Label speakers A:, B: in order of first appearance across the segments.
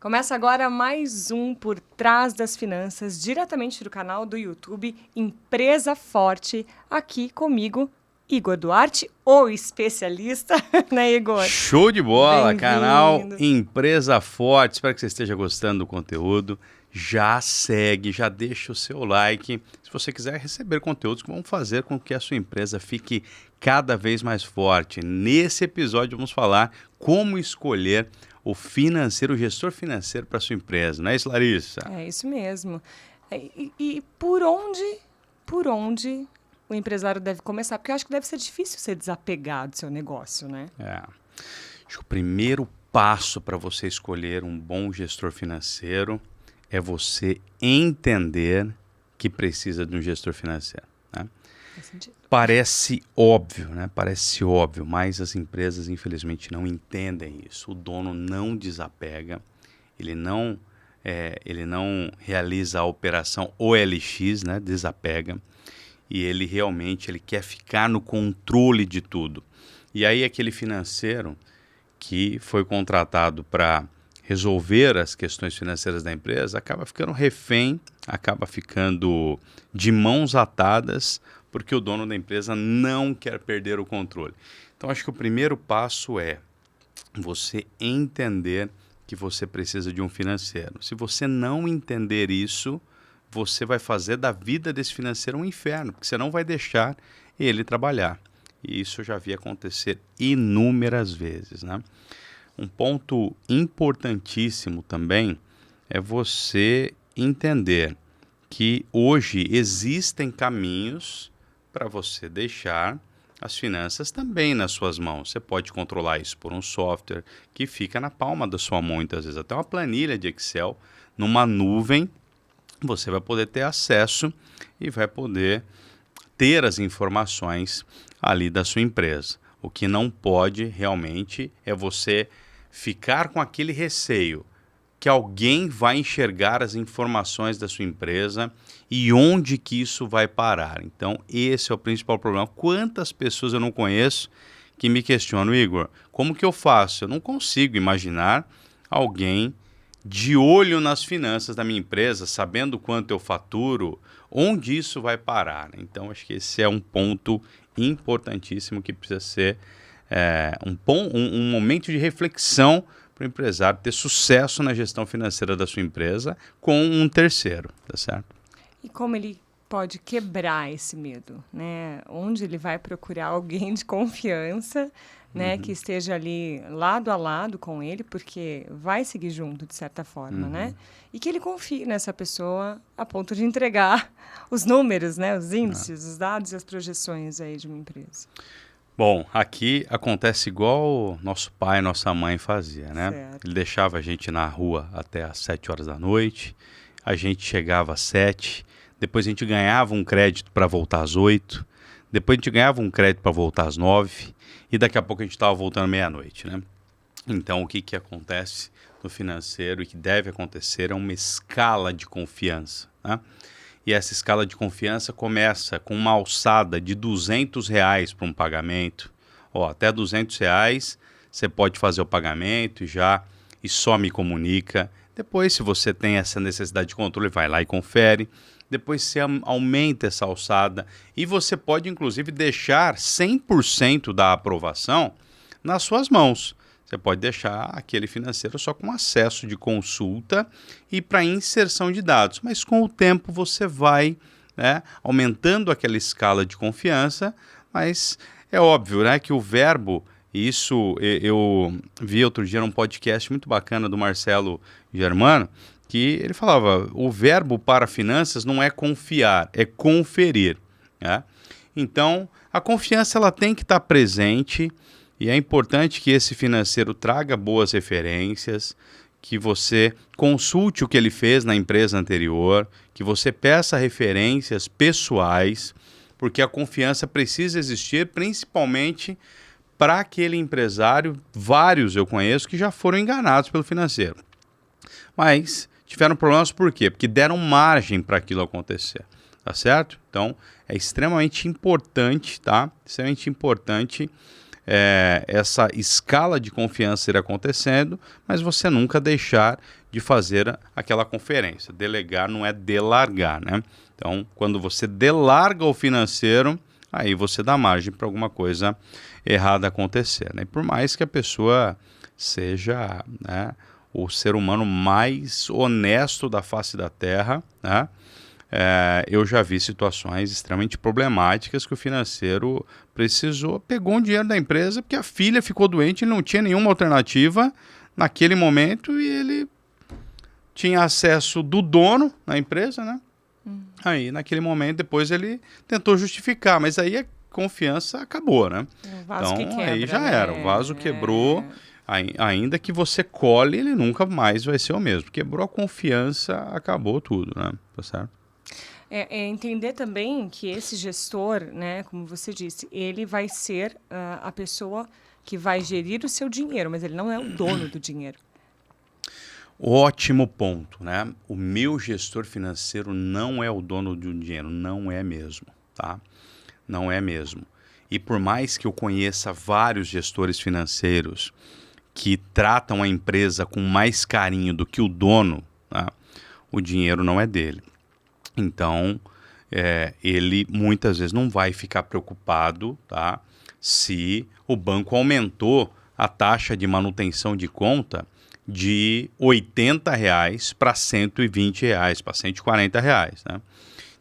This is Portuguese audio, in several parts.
A: Começa agora mais um Por Trás das Finanças, diretamente do canal do YouTube Empresa Forte, aqui comigo, Igor Duarte, o especialista, né, Igor?
B: Show de bola, canal Empresa Forte. Espero que você esteja gostando do conteúdo. Já segue, já deixa o seu like. Se você quiser receber conteúdos que vão fazer com que a sua empresa fique cada vez mais forte. Nesse episódio vamos falar como escolher o financeiro, o gestor financeiro para sua empresa. Não é isso, Larissa?
A: É isso mesmo. E por onde o empresário deve começar? Porque eu acho que deve ser difícil ser desapegado do seu negócio, né?
B: Acho que o primeiro passo para você escolher um bom gestor financeiro é você entender que precisa de um gestor financeiro, né?
A: Faz sentido.
B: Parece óbvio, né? Parece óbvio, mas as empresas, infelizmente, não entendem isso. O dono não desapega, ele não realiza a operação OLX, né? Desapega, e ele realmente quer ficar no controle de tudo. E aí aquele financeiro que foi contratado para resolver as questões financeiras da empresa acaba ficando refém, acaba ficando de mãos atadas, porque o dono da empresa não quer perder o controle. Então, acho que o primeiro passo é você entender que você precisa de um financeiro. Se você não entender isso, você vai fazer da vida desse financeiro um inferno, porque você não vai deixar ele trabalhar. E isso eu já vi acontecer inúmeras vezes, né? Um ponto importantíssimo também é você entender que hoje existem caminhos para você deixar as finanças também nas suas mãos. Você pode controlar isso por um software que fica na palma da sua mão, muitas vezes até uma planilha de Excel, numa nuvem, você vai poder ter acesso e vai poder ter as informações ali da sua empresa. O que não pode realmente é você ficar com aquele receio que alguém vai enxergar as informações da sua empresa e onde que isso vai parar. Então, esse é o principal problema. Quantas pessoas eu não conheço que me questionam, Igor, como que eu faço? Eu não consigo imaginar alguém de olho nas finanças da minha empresa, sabendo quanto eu faturo, onde isso vai parar. Então, acho que esse é um ponto importantíssimo que precisa ser um momento de reflexão para o empresário ter sucesso na gestão financeira da sua empresa com um terceiro, tá certo?
A: E como ele pode quebrar esse medo, né? Onde ele vai procurar alguém de confiança, né? Que esteja ali lado a lado com ele, porque vai seguir junto, de certa forma, né? E que ele confie nessa pessoa a ponto de entregar os números, né? Os índices, os dados e as projeções aí de uma empresa.
B: Bom, aqui acontece igual nosso pai e nossa mãe fazia, né?
A: Certo.
B: Ele deixava a gente na rua até às 7 horas da noite, a gente chegava às 7, depois a gente ganhava um crédito para voltar às 8, depois a gente ganhava um crédito para voltar às 9 e daqui a pouco a gente estava voltando meia-noite, né? Então, o que acontece no financeiro e que deve acontecer é uma escala de confiança, né? E essa escala de confiança começa com uma alçada de R$200 para um pagamento. Até R$200 você pode fazer o pagamento e só me comunica. Depois, se você tem essa necessidade de controle, vai lá e confere. Depois você aumenta essa alçada e você pode, inclusive, deixar 100% da aprovação nas suas mãos. Você pode deixar aquele financeiro só com acesso de consulta e para inserção de dados. Mas com o tempo você vai, né, aumentando aquela escala de confiança. Mas é óbvio, né, que o verbo, isso eu vi outro dia num podcast muito bacana do Marcelo Germano, que ele falava, o verbo para finanças não é confiar, é conferir, né? Então, a confiança ela tem que estar presente. E é importante que esse financeiro traga boas referências, que você consulte o que ele fez na empresa anterior, que você peça referências pessoais, porque a confiança precisa existir principalmente para aquele empresário. Vários eu conheço que já foram enganados pelo financeiro, mas tiveram problemas por quê? Porque deram margem para aquilo acontecer, tá certo? Então, é extremamente importante, tá? Extremamente importante essa escala de confiança ir acontecendo, mas você nunca deixar de fazer aquela conferência. Delegar não é delargar, né? Então, quando você delarga o financeiro, aí você dá margem para alguma coisa errada acontecer, né? E por mais que a pessoa seja, né, o ser humano mais honesto da face da Terra, né? Eu já vi situações extremamente problemáticas que o financeiro pegou um dinheiro da empresa porque a filha ficou doente, ele não tinha nenhuma alternativa naquele momento e ele tinha acesso do dono na empresa, né? Aí, naquele momento, depois ele tentou justificar, mas aí a confiança acabou, né?
A: O vaso que quebra,
B: aí já
A: né?
B: era, o vaso quebrou, ainda que você colhe, ele nunca mais vai ser o mesmo. Quebrou a confiança, acabou tudo, né? Tá certo?
A: É entender também que esse gestor, né, como você disse, ele vai ser a pessoa que vai gerir o seu dinheiro, mas ele não é o dono do dinheiro.
B: Ótimo ponto, né? O meu gestor financeiro não é o dono do dinheiro, não é mesmo, tá? Não é mesmo. E por mais que eu conheça vários gestores financeiros que tratam a empresa com mais carinho do que o dono, tá? O dinheiro não é dele. Então, ele muitas vezes não vai ficar preocupado, tá? Se o banco aumentou a taxa de manutenção de conta de R$ 80 para R$ 120, para R$ 140, né?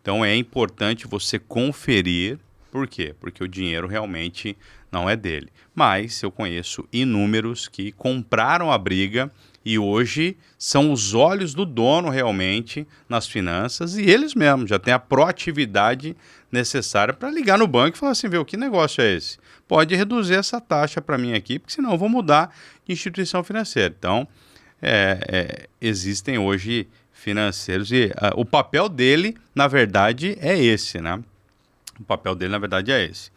B: Então é importante você conferir. Por quê? Porque o dinheiro realmente não é dele. Mas eu conheço inúmeros que compraram a briga e hoje são os olhos do dono realmente nas finanças e eles mesmos já têm a proatividade necessária para ligar no banco e falar assim, viu, que negócio é esse? Pode reduzir essa taxa para mim aqui, porque senão eu vou mudar de instituição financeira. Então, existem hoje financeiros e o papel dele, na verdade, é esse, né? O papel dele, na verdade, é esse.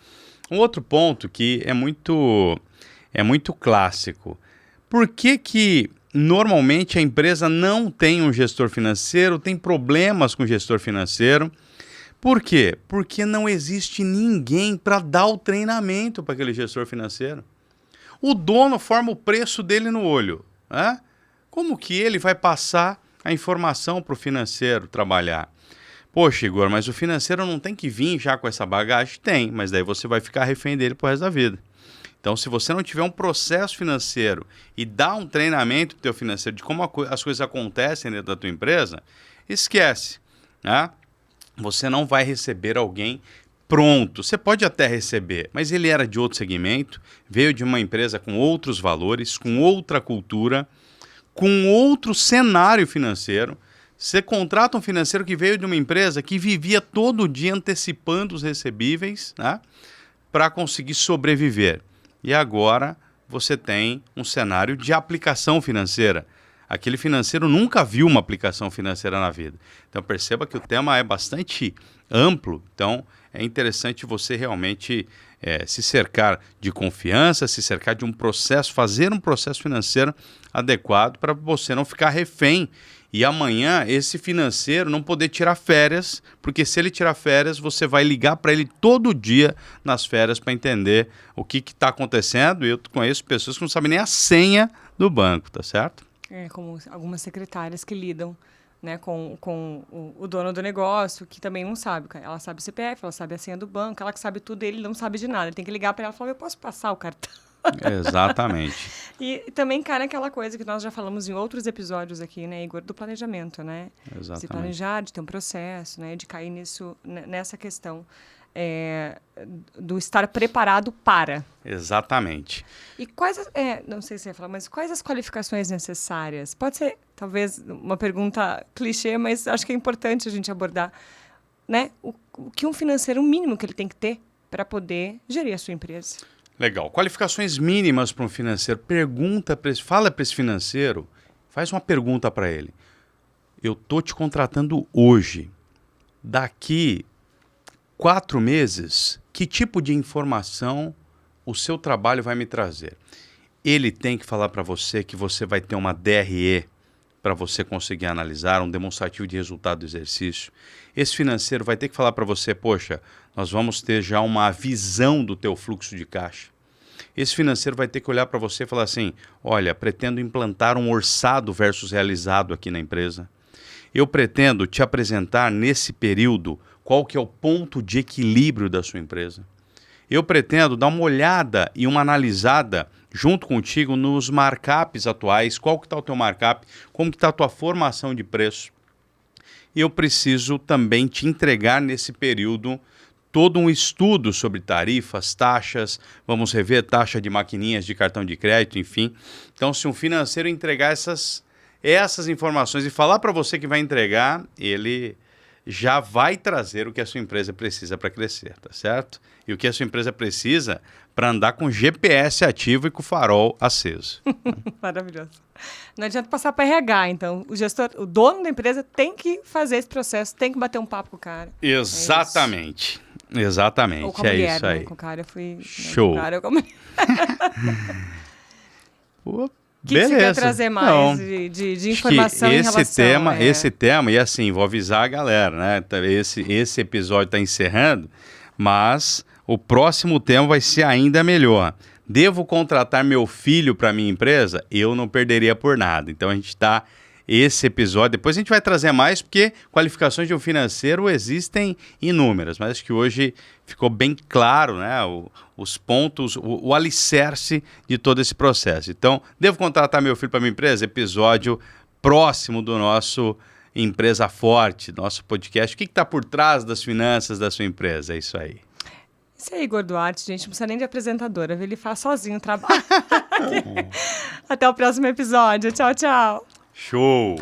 B: Um outro ponto que é muito clássico. Por que normalmente a empresa não tem um gestor financeiro, tem problemas com o gestor financeiro? Por quê? Porque não existe ninguém para dar o treinamento para aquele gestor financeiro. O dono forma o preço dele no olho, né? Como que ele vai passar a informação para o financeiro trabalhar? Poxa, Igor, mas o financeiro não tem que vir já com essa bagagem? Tem, mas daí você vai ficar refém dele pro resto da vida. Então, se você não tiver um processo financeiro e dar um treinamento pro teu financeiro de como as coisas acontecem dentro da tua empresa, esquece, né? Você não vai receber alguém pronto. Você pode até receber, mas ele era de outro segmento, veio de uma empresa com outros valores, com outra cultura, com outro cenário financeiro. Você contrata um financeiro que veio de uma empresa que vivia todo dia antecipando os recebíveis, né, para conseguir sobreviver. E agora você tem um cenário de aplicação financeira. Aquele financeiro nunca viu uma aplicação financeira na vida. Então perceba que o tema é bastante amplo. Então é interessante você realmente se cercar de confiança, se cercar de um processo, fazer um processo financeiro adequado para você não ficar refém. E amanhã esse financeiro não poder tirar férias, porque se ele tirar férias, você vai ligar para ele todo dia nas férias para entender o que está acontecendo. E eu conheço pessoas que não sabem nem a senha do banco, tá certo?
A: Como algumas secretárias que lidam, né, com o dono do negócio, que também não sabe. Ela sabe o CPF, ela sabe a senha do banco, ela que sabe tudo, ele não sabe de nada. Ele tem que ligar para ela e falar, eu posso passar o cartão?
B: Exatamente.
A: E também cai naquela coisa que nós já falamos em outros episódios aqui, né, Igor, do planejamento, né?
B: Exatamente.
A: Se planejar, de ter um processo, né, de cair nessa questão do estar preparado para.
B: Exatamente.
A: E não sei se você ia falar, mas quais as qualificações necessárias? Pode ser, talvez, uma pergunta clichê, mas acho que é importante a gente abordar, né? O que um financeiro, o mínimo que ele tem que ter para poder gerir a sua empresa.
B: Legal. Qualificações mínimas para um financeiro. Fala para esse financeiro, faz uma pergunta para ele. Eu estou te contratando hoje. Daqui 4 meses, que tipo de informação o seu trabalho vai me trazer? Ele tem que falar para você que você vai ter uma DRE para você conseguir analisar, um demonstrativo de resultado do exercício. Esse financeiro vai ter que falar para você, poxa, nós vamos ter já uma visão do teu fluxo de caixa. Esse financeiro vai ter que olhar para você e falar assim, olha, pretendo implantar um orçado versus realizado aqui na empresa. Eu pretendo te apresentar nesse período qual que é o ponto de equilíbrio da sua empresa. Eu pretendo dar uma olhada e uma analisada junto contigo nos markups atuais, qual que está o teu markup, como que está a tua formação de preço. Eu preciso também te entregar nesse período todo um estudo sobre tarifas, taxas, vamos rever taxa de maquininhas de cartão de crédito, enfim. Então, se um financeiro entregar essas informações e falar para você que vai entregar, ele já vai trazer o que a sua empresa precisa para crescer, tá certo? E o que a sua empresa precisa para andar com GPS ativo e com o farol aceso.
A: Maravilhoso. Não adianta passar para RH, então. O dono da empresa tem que fazer esse processo, tem que bater um papo com o cara.
B: Exatamente. Exatamente.
A: Ou com a mulher,
B: isso aí.
A: Né? Com o cara eu fui...
B: Show.
A: Com o cara, eu com a mulher.
B: Pô,
A: O que você quer trazer mais de informação em relação...
B: Esse tema, e assim, vou avisar a galera, né? Esse episódio está encerrando, mas o próximo tema vai ser ainda melhor. Devo contratar meu filho para minha empresa? Eu não perderia por nada. Então a gente está... Esse episódio, depois a gente vai trazer mais, porque qualificações de um financeiro existem inúmeras, mas acho que hoje ficou bem claro, né, os pontos, o alicerce de todo esse processo. Então, devo contratar meu filho para minha empresa? Episódio próximo do nosso Empresa Forte, nosso podcast. O que está por trás das finanças da sua empresa? É isso aí.
A: Esse é Igor Duarte, gente, não precisa nem de apresentadora, ele faz sozinho o trabalho. Até o próximo episódio. Tchau, tchau.
B: Show!